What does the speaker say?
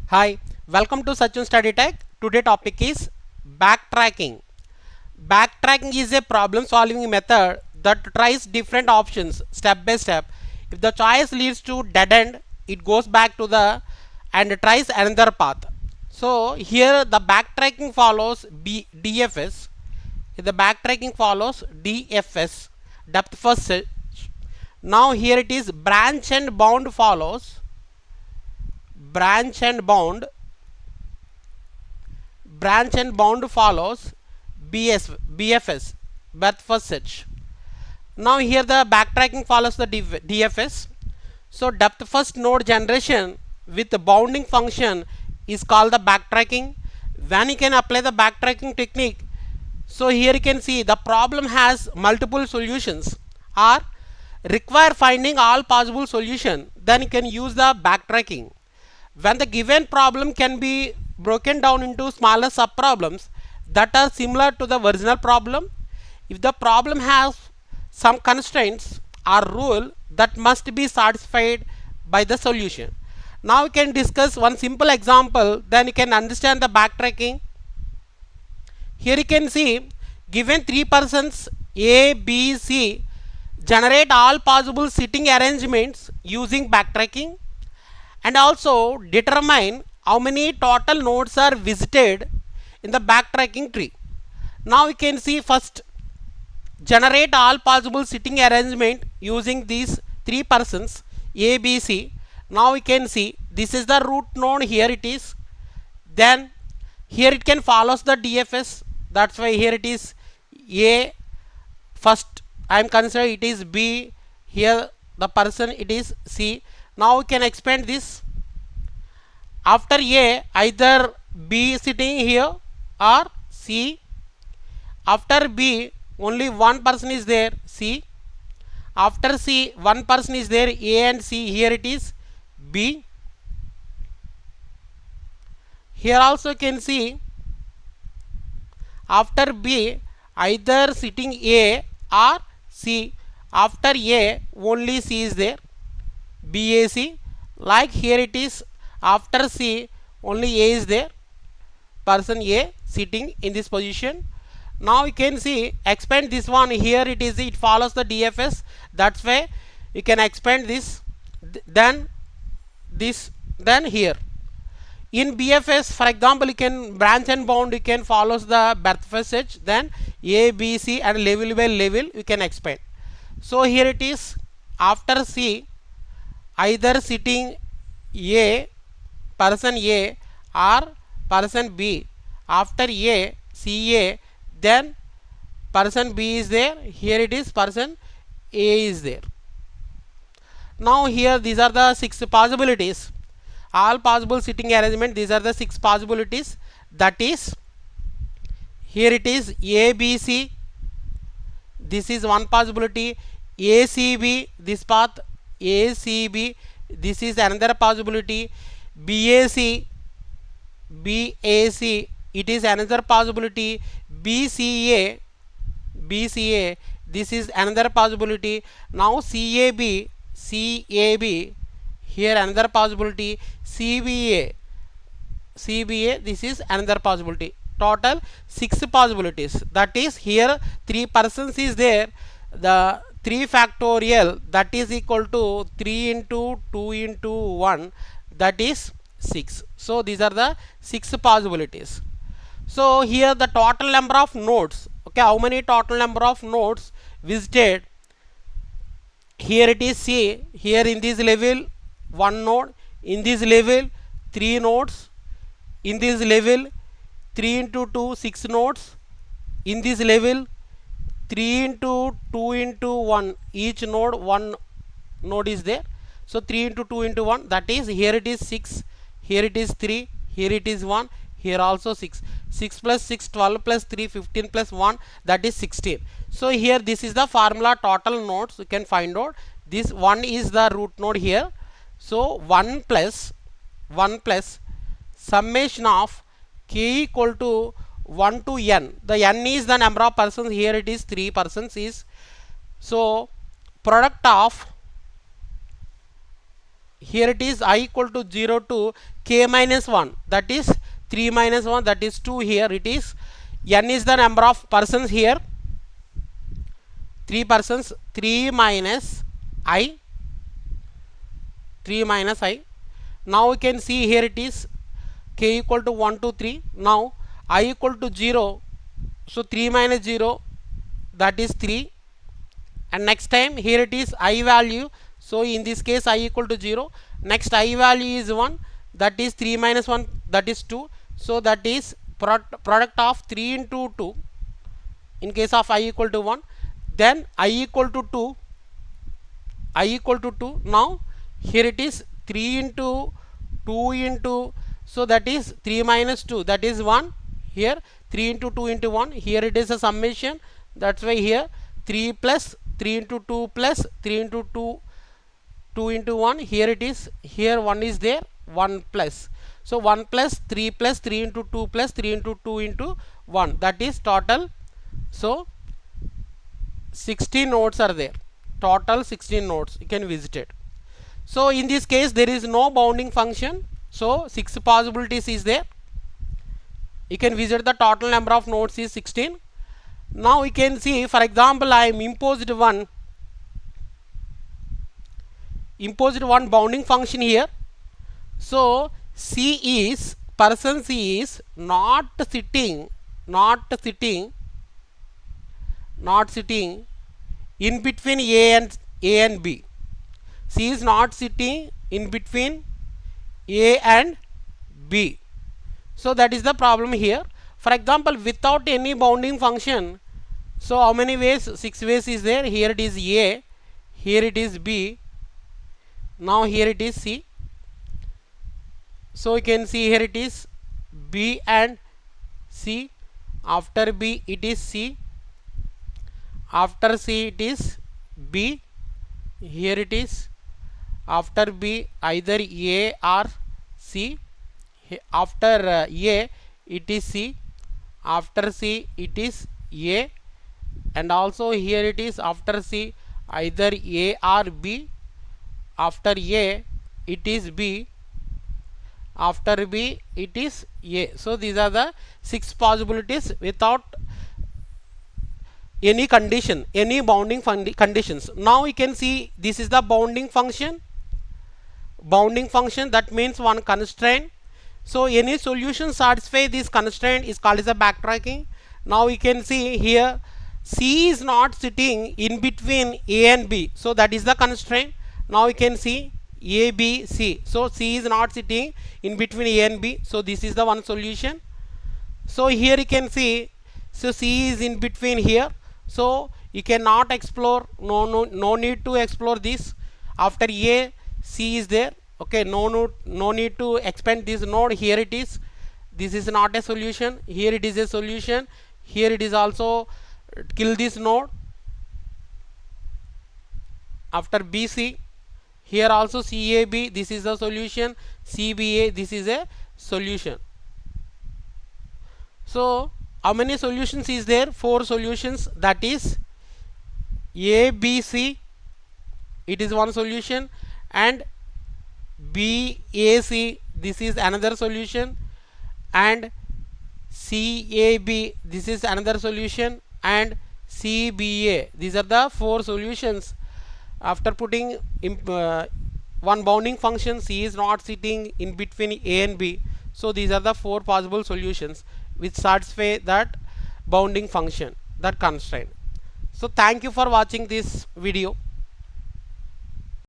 Hi, welcome to Sachin Study Tech. Today topic is backtracking. Backtracking is a problem solving method that tries different options step by step. If the choice leads to dead end, it goes back to the and tries another path. So here the backtracking follows DFS. The backtracking follows DFS, depth first search. Now here it is branch and bound follows branch and bound follows BFS, breadth first search. Now here the backtracking follows the DFS. So depth first node generation with the bounding function is called the backtracking. When you can apply the backtracking technique, so here you can see the problem has multiple solutions or require finding all possible solution, then you can use the backtracking. When the given problem can be broken down into smaller subproblems that are similar to the original problem, if the problem has some constraints or rule that must be satisfied by the solution. Now we can discuss one simple example, then you can understand the backtracking. Here you can see given three persons A, B, C, generate all possible sitting arrangements using backtracking and also determine how many total nodes are visited in the backtracking tree. Now we can see first generate all possible sitting arrangement using these three persons A, B, C. Now we can see this is the root node, here it is. Then here it can follows the DFS, that's why here it is A first I am considering it is B, here the person it is C. Now we can expand this. After A, either B sitting here or C. After B, only one person is there, C. After C, one person is there, A and C. Here it is B. Here also you can see after B, either sitting A or C. After A, only C is there, BAC. Like here it is after C, only A is there, person A sitting in this position. Now you can see expand this one, here it is, it follows the DFS, that's why you can expand this, then this, then here. In BFS, for example, you can branch and bound, you can follows the breadth first search, then A, B, C and level by level you can expand. So here it is after C, either sitting A, person A or person B. After A, CA, then person B is there, here it is person A is there. Now here these are the six possibilities, all possible sitting arrangement, these are the six possibilities, that is here it is ABC, this is one possibility, ACB, this path ACB, this is another possibility, BAC, it is another possibility, BCA, this is another possibility. Now CAB, here another possibility, CBA, this is another possibility. Total six possibilities, that is here three persons is there, the 3 factorial that is equal to 3 into 2 into 1, that is 6. So these are the 6 possibilities. So here the total number of nodes, okay, how many total number of nodes visited, here it is C, here in this level 1 node, in this level 3 nodes, in this level 3 into 2 6 nodes, in this level 3 into 2 into 1, each node 1 node is there. So 3 into 2 into 1, that is here it is 6, here it is 3, here it is 1, here also 6. 6 plus 6, 12 plus 3, 15 plus 1, that is 16. So here this is the formula total nodes you can find out. This 1 is the root node here. So 1 plus summation of k equal to 1 to n. The n is the number of persons, here it is 3 persons is. So product of here it is I equal to 0 to k minus 1, that is 3 minus 1, that is 2. Here it is n is the number of persons here, 3 persons, 3 minus I, 3 minus I. Now we can see here it is k equal to 1 to 3. Now I equal to 0, so 3 minus 0, that is 3. And next time here it is I value, so in this case I equal to 0. Next I value is 1, that is 3 minus 1, that is 2. So that is product of 3 into 2 in case of I equal to 1. Then I equal to 2, I equal to 2. Now here it is 3 into 2 into, so that is 3 minus 2, that is 1. Here 3 into 2 into 1, here it is a summation, that's why here 3 plus 3 into 2 plus 3 into 2, 2 into 1, here it is, here 1 is there, 1 plus. So 1 plus 3 plus 3 into 2 plus 3 into 2 into 1, that is total. So 16 nodes are there, total 16 nodes you can visit it. So in this case there is no bounding function, so 6 possibilities is there. You can visit the total number of nodes is 16. Now we can see, for example, I am imposed one bounding function here. So C is, person C is not sitting in between A and B. C is not sitting in between A and B. So that is the problem here. For example, without any bounding function, so how many ways? 6 ways is there. Here it is A, here it is B, now here it is C. So you can see here it is B and C, after B it is C, after C it is B, here it is after B either A or C, after A it is C, after C it is A, and also here it is after C either A or B, after A it is B, after B it is A. So these are the 6 possibilities without any condition, any bounding conditions. Now we can see this is the bounding function, that means one constraint. So any solution satisfy this constraint is called as a backtracking. Now we can see here C is not sitting in between A and B, so that is the constraint. Now we can see A, B, C. So C is not sitting in between A and B, so this is the one solution. So here you can see, so C is in between here, so you cannot explore, no need to explore this. After A, C is there, okay, no need to expand this node. Here it is, this is not a solution, here it is a solution, here it is also kill this node. After BC, here also CAB, this is the solution, CBA, this is a solution. So how many solutions is there? 4 solutions, that is ABC, it is one solution, and BAC, this is another solution, and CAB, this is another solution, and CBA, these are the 4 solutions. After putting one bounding function, C is not sitting in between A and B, so these are the 4 possible solutions which satisfy that bounding function, that constraint. So thank you for watching this video.